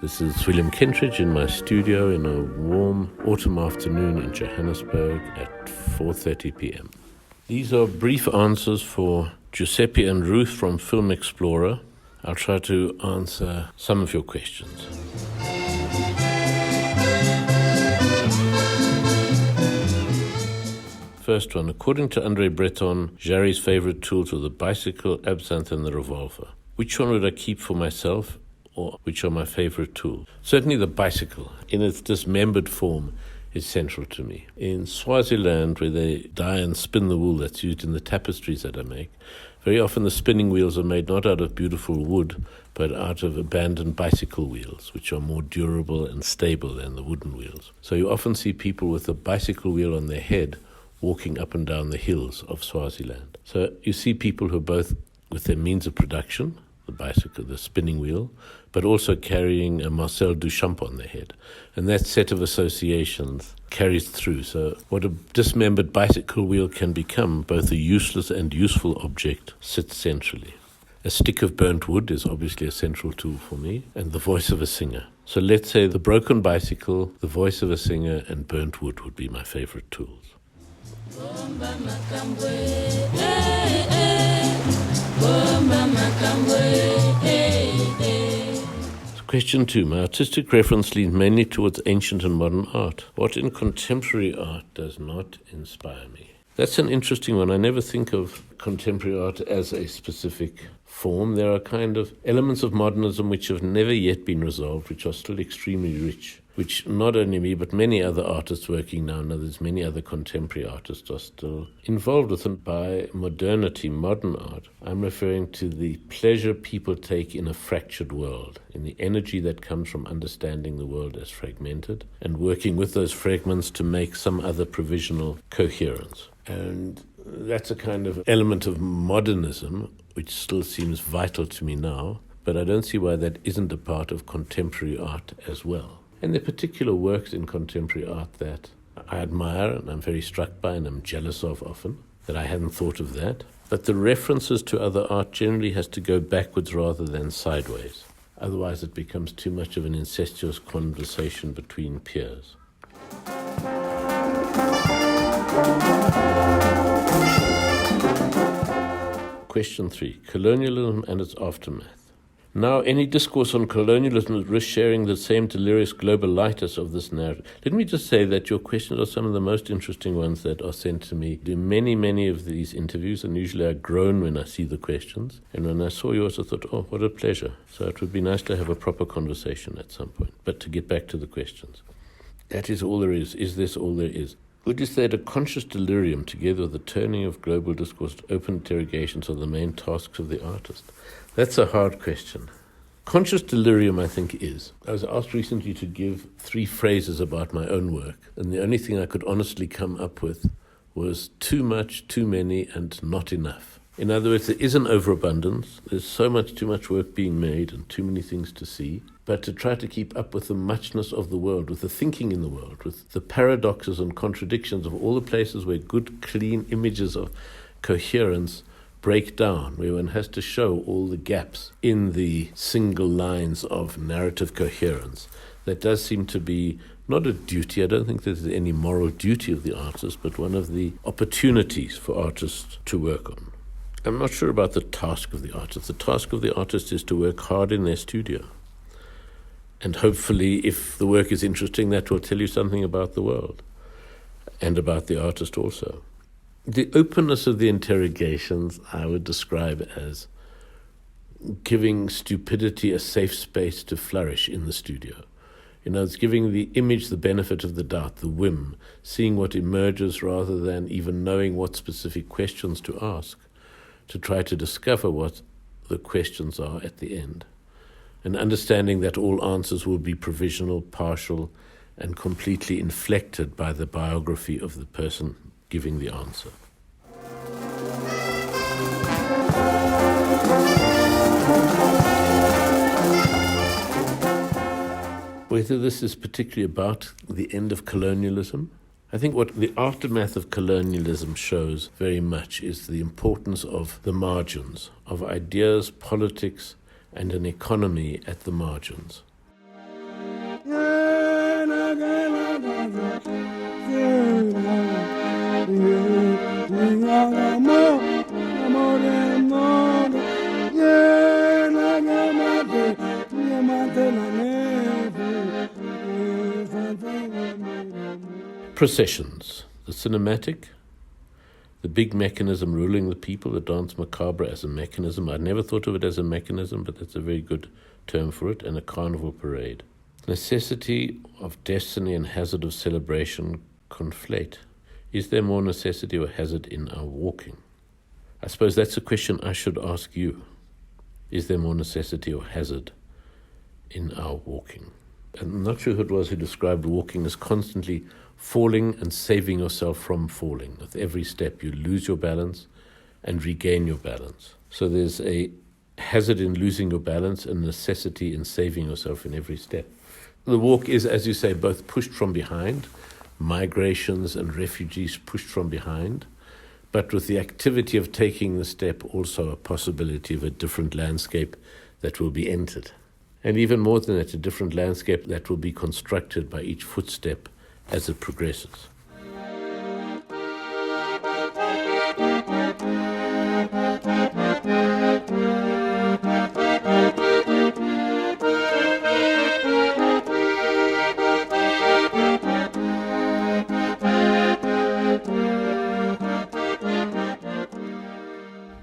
This is William Kentridge in my studio in a warm autumn afternoon in Johannesburg at 4:30 p.m. These are brief answers for Giuseppe and Ruth from Film Explorer. I'll try to answer some of your questions. First one, according to André Breton, Jarry's favorite tools were the bicycle, absinthe and the revolver. Which one would I keep for myself, or which are my favorite tools? Certainly the bicycle, in its dismembered form, is central to me. In Swaziland, where they dye and spin the wool that's used in the tapestries that I make, very often the spinning wheels are made not out of beautiful wood, but out of abandoned bicycle wheels, which are more durable and stable than the wooden wheels. So you often see people with a bicycle wheel on their head walking up and down the hills of Swaziland. So you see people who are both with their means of production, the bicycle, the spinning wheel, but also carrying a Marcel Duchamp on their head. And that set of associations carries through. So what a dismembered bicycle wheel can become, both a useless and useful object, sits centrally. A stick of burnt wood is obviously a central tool for me, and the voice of a singer. So let's say the broken bicycle, the voice of a singer, and burnt wood would be my favorite tools. Question 2. My artistic reference leans mainly towards ancient and modern art. What in contemporary art does not inspire me? That's an interesting one. I never think of contemporary art as a specific form. There are kind of elements of modernism which have never yet been resolved, which are still extremely rich, which not only me, but many other artists working now, and there's many other contemporary artists are still involved with them. By modernity, modern art, I'm referring to the pleasure people take in a fractured world, in the energy that comes from understanding the world as fragmented and working with those fragments to make some other provisional coherence. And that's a kind of element of modernism which still seems vital to me now, but I don't see why that isn't a part of contemporary art as well. And there are particular works in contemporary art that I admire and I'm very struck by and I'm jealous of often, that I hadn't thought of that. But the references to other art generally has to go backwards rather than sideways. Otherwise it becomes too much of an incestuous conversation between peers. Question 3. Colonialism and its aftermath. Now, any discourse on colonialism risks sharing the same delirious globalitis of this narrative. Let me just say that your questions are some of the most interesting ones that are sent to me. I do many of these interviews, and usually I groan when I see the questions. And when I saw yours, I thought, oh, what a pleasure. So it would be nice to have a proper conversation at some point. But to get back to the questions. That is all there is. Is this all there is? Would you say that a conscious delirium, together with the turning of global discourse to open interrogations, are the main tasks of the artist? That's a hard question. Conscious delirium, I think, is. I was asked recently to give 3 phrases about my own work, and the only thing I could honestly come up with was too much, too many, and not enough. In other words, there is an overabundance. There's too much work being made and too many things to see. But to try to keep up with the muchness of the world, with the thinking in the world, with the paradoxes and contradictions of all the places where good, clean images of coherence break down, where one has to show all the gaps in the single lines of narrative coherence. That does seem to be not a duty. I don't think there's any moral duty of the artist, but one of the opportunities for artists to work on. I'm not sure about the task of the artist. The task of the artist is to work hard in their studio. And hopefully, if the work is interesting, that will tell you something about the world and about the artist also. The openness of the interrogations I would describe as giving stupidity a safe space to flourish in the studio. It's giving the image the benefit of the doubt, the whim, seeing what emerges rather than even knowing what specific questions to ask, to try to discover what the questions are at the end. And understanding that all answers will be provisional, partial, and completely inflected by the biography of the person giving the answer. Whether this is particularly about the end of colonialism, I think what the aftermath of colonialism shows very much is the importance of the margins, of ideas, politics, and an economy at the margins. Processions, the cinematic, the big mechanism ruling the people, the dance macabre as a mechanism. I never thought of it as a mechanism, but that's a very good term for it, and a carnival parade. Necessity of destiny and hazard of celebration conflate. Is there more necessity or hazard in our walking? I suppose that's a question I should ask you. Is there more necessity or hazard in our walking? I'm not sure who it was who described walking as constantly falling and saving yourself from falling. With every step you lose your balance and regain your balance. So there's a hazard in losing your balance and necessity in saving yourself in every step. The walk is, as you say, both pushed from behind, migrations and refugees pushed from behind, but with the activity of taking the step also a possibility of a different landscape that will be entered. And even more than that, a different landscape that will be constructed by each footstep as it progresses.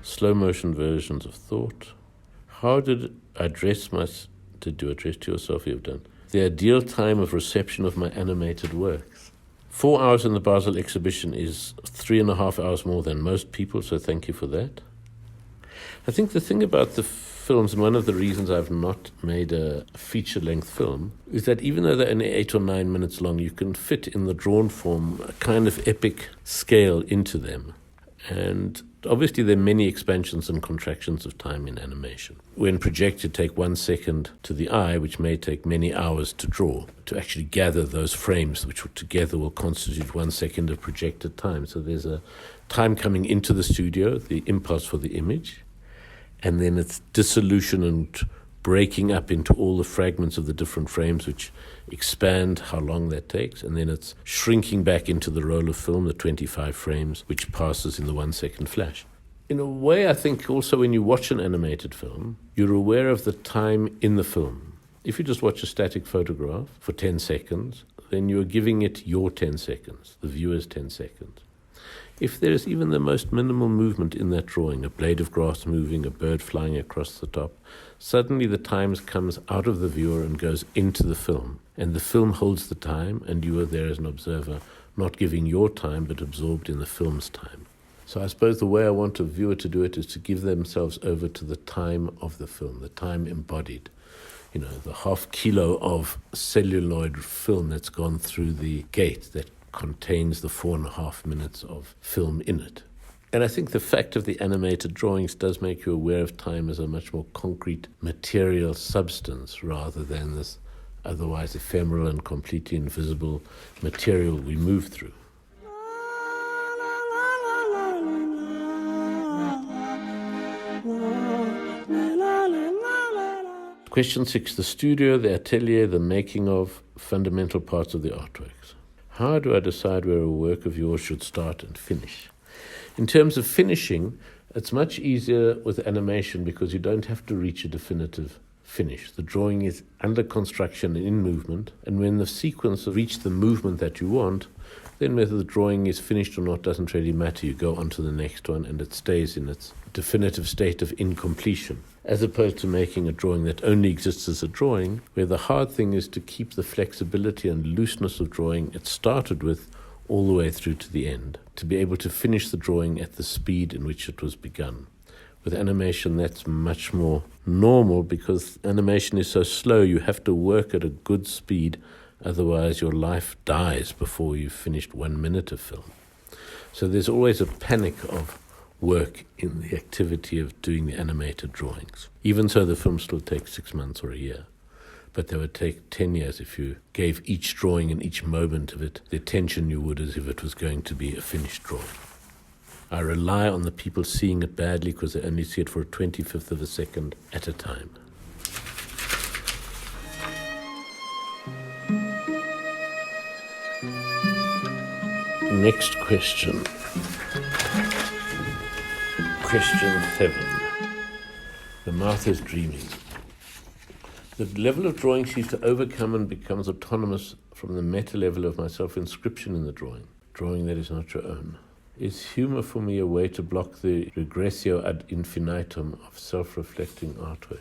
Slow motion versions of thought. How did I dress did you address to yourself you have done? The ideal time of reception of my animated works. 4 hours in the Basel exhibition is 3.5 hours more than most people, so thank you for that. I think the thing about the films, and one of the reasons I've not made a feature-length film, is that even though they're only 8 or 9 minutes long, you can fit in the drawn form a kind of epic scale into them. And obviously there are many expansions and contractions of time in animation. When projected, take 1 second to the eye, which may take many hours to draw, to actually gather those frames, which together will constitute 1 second of projected time. So there's a time coming into the studio, the impulse for the image, and then it's dissolution and breaking up into all the fragments of the different frames which expand how long that takes, and then it's shrinking back into the roll of film, the 25 frames, which passes in the 1 second flash. In a way, I think also when you watch an animated film, you're aware of the time in the film. If you just watch a static photograph for 10 seconds, then you're giving it your 10 seconds, the viewer's 10 seconds. If there is even the most minimal movement in that drawing, a blade of grass moving, a bird flying across the top, suddenly the time comes out of the viewer and goes into the film. And the film holds the time, and you are there as an observer, not giving your time, but absorbed in the film's time. So I suppose the way I want a viewer to do it is to give themselves over to the time of the film, the time embodied. You know, the 0.5 kilo of celluloid film that's gone through the gate that contains the 4.5 minutes of film in it. And I think the fact of the animated drawings does make you aware of time as a much more concrete material substance rather than this otherwise ephemeral and completely invisible material we move through. Question 6, the studio, the atelier, the making of, fundamental parts of the artworks. How do I decide where a work of yours should start and finish? In terms of finishing, it's much easier with animation because you don't have to reach a definitive finish. The drawing is under construction and in movement, and when the sequence reaches the movement that you want, then whether the drawing is finished or not doesn't really matter. You go on to the next one and it stays in its definitive state of incompletion, as opposed to making a drawing that only exists as a drawing, where the hard thing is to keep the flexibility and looseness of drawing it started with all the way through to the end, to be able to finish the drawing at the speed in which it was begun. With animation, that's much more normal because animation is so slow, you have to work at a good speed, otherwise your life dies before you've finished 1 minute of film. So there's always a panic of work in the activity of doing the animated drawings. Even so, the film still takes 6 months or a year. But they would take 10 years if you gave each drawing and each moment of it the attention you would as if it was going to be a finished drawing. I rely on the people seeing it badly because they only see it for a 25th of a second at a time. Next question. Question 7. The mouth is dreaming. The level of drawing seems to overcome and becomes autonomous from the meta level of my self-inscription in the drawing that is not your own. Is humor for me a way to block the regressio ad infinitum of self-reflecting artworks?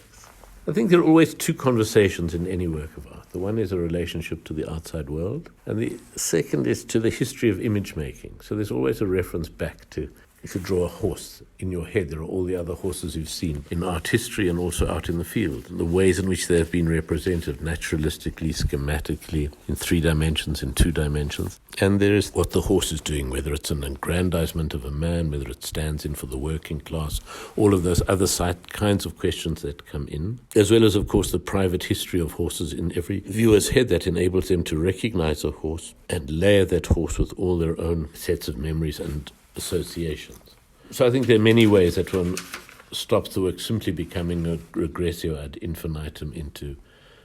I think there are always two conversations in any work of art. The one is a relationship to the outside world, and the second is to the history of image making. So there's always a reference back to, if you draw a horse in your head, there are all the other horses you've seen in art history and also out in the field, and the ways in which they have been represented naturalistically, schematically, in 3 dimensions, in 2 dimensions. And there is what the horse is doing, whether it's an aggrandizement of a man, whether it stands in for the working class, all of those other kinds of questions that come in, as well as, of course, the private history of horses in every viewer's head that enables them to recognize a horse and layer that horse with all their own sets of memories and associations. So I think there are many ways that one stops the work simply becoming a regressio ad infinitum into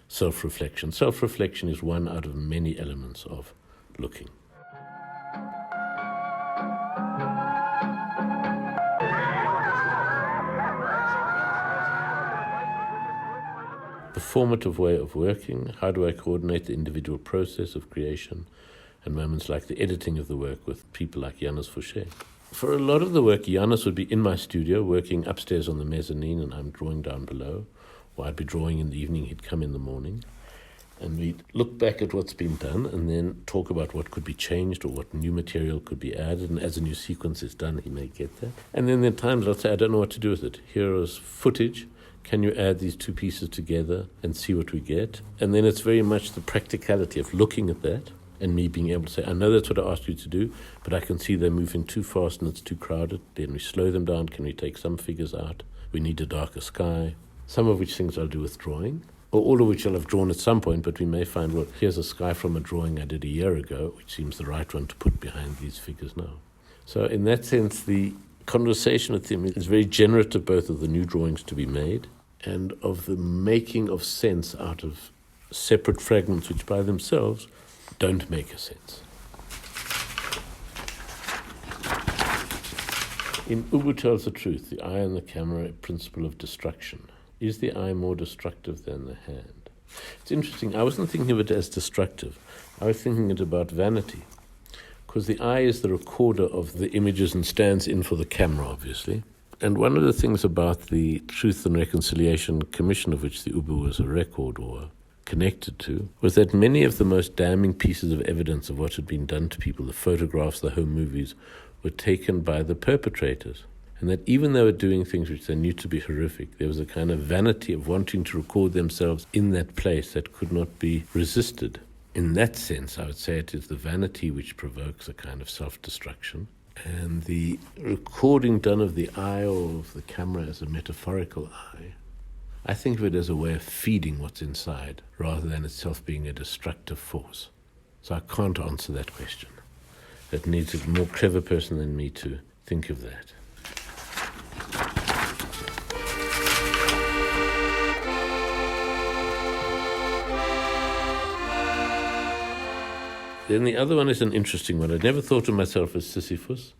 self-reflection. Self-reflection is one out of many elements of looking. The formative way of working, how do I coordinate the individual process of creation and moments like the editing of the work with people like Janus Fouché. For a lot of the work, Janus would be in my studio working upstairs on the mezzanine and I'm drawing down below, or I'd be drawing in the evening, he'd come in the morning, and we'd look back at what's been done and then talk about what could be changed or what new material could be added, and as a new sequence is done, he may get that. And then there are times I'll say, I don't know what to do with it. Here is footage. Can you add these 2 pieces together and see what we get? And then it's very much the practicality of looking at that and me being able to say, I know that's what I asked you to do, but I can see they're moving too fast and it's too crowded. Then we slow them down. Can we take some figures out? We need a darker sky. Some of which things I'll do with drawing, or all of which I'll have drawn at some point, but we may find, well, here's a sky from a drawing I did a year ago, which seems the right one to put behind these figures now. So in that sense, the conversation with him is very generative, both of the new drawings to be made and of the making of sense out of separate fragments which by themselves don't make a sense. In Ubu Tells the Truth, the eye and the camera, a principle of destruction. Is the eye more destructive than the hand? It's interesting, I wasn't thinking of it as destructive. I was thinking it about vanity. Because the eye is the recorder of the images and stands in for the camera, obviously. And one of the things about the Truth and Reconciliation Commission, of which the Ubu was a record or connected to, was that many of the most damning pieces of evidence of what had been done to people, the photographs, the home movies, were taken by the perpetrators. And that even though they were doing things which they knew to be horrific, there was a kind of vanity of wanting to record themselves in that place that could not be resisted. In that sense, I would say it is the vanity which provokes a kind of self-destruction. And the recording done of the eye or of the camera as a metaphorical eye, I think of it as a way of feeding what's inside rather than itself being a destructive force. So I can't answer that question. It needs a more clever person than me to think of that. Then the other one is an interesting one. I'd never thought of myself as Sisyphus,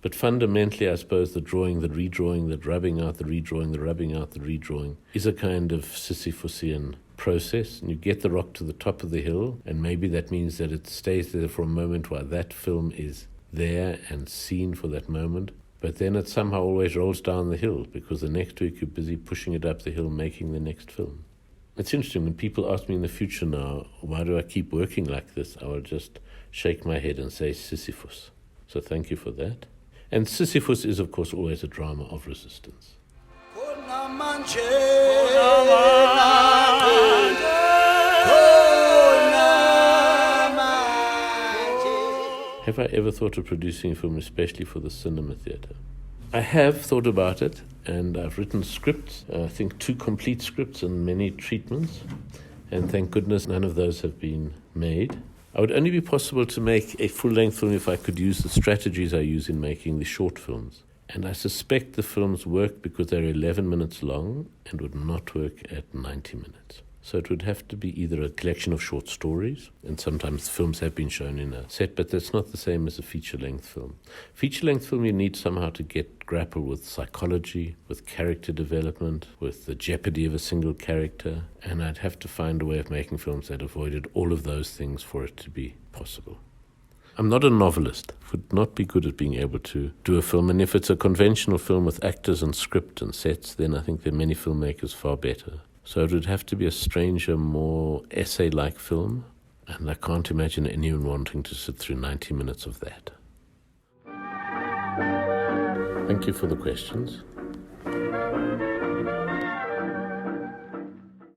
but fundamentally I suppose the drawing, the redrawing, the rubbing out, the redrawing, the rubbing out, the redrawing is a kind of Sisyphusian process. And you get the rock to the top of the hill, and maybe that means that it stays there for a moment while that film is there and seen for that moment. But then it somehow always rolls down the hill because the next week you're busy pushing it up the hill, making the next film. It's interesting, when people ask me in the future now, why do I keep working like this? I will just shake my head and say Sisyphus. So thank you for that. And Sisyphus is, of course, always a drama of resistance. Have I ever thought of producing a film especially for the cinema theatre? I have thought about it, and I've written scripts, I think 2 complete scripts and many treatments, and thank goodness none of those have been made. I would only be possible to make a full-length film if I could use the strategies I use in making the short films. And I suspect the films work because they're 11 minutes long and would not work at 90 minutes. So it would have to be either a collection of short stories, and sometimes films have been shown in a set, but that's not the same as a feature-length film. Feature-length film, you need somehow to grapple with psychology, with character development, with the jeopardy of a single character, and I'd have to find a way of making films that avoided all of those things for it to be possible. I'm not a novelist. Would not be good at being able to do a film, and if it's a conventional film with actors and script and sets, then I think there are many filmmakers far better. So it would have to be a stranger, more essay-like film, and I can't imagine anyone wanting to sit through 90 minutes of that. Thank you for the questions.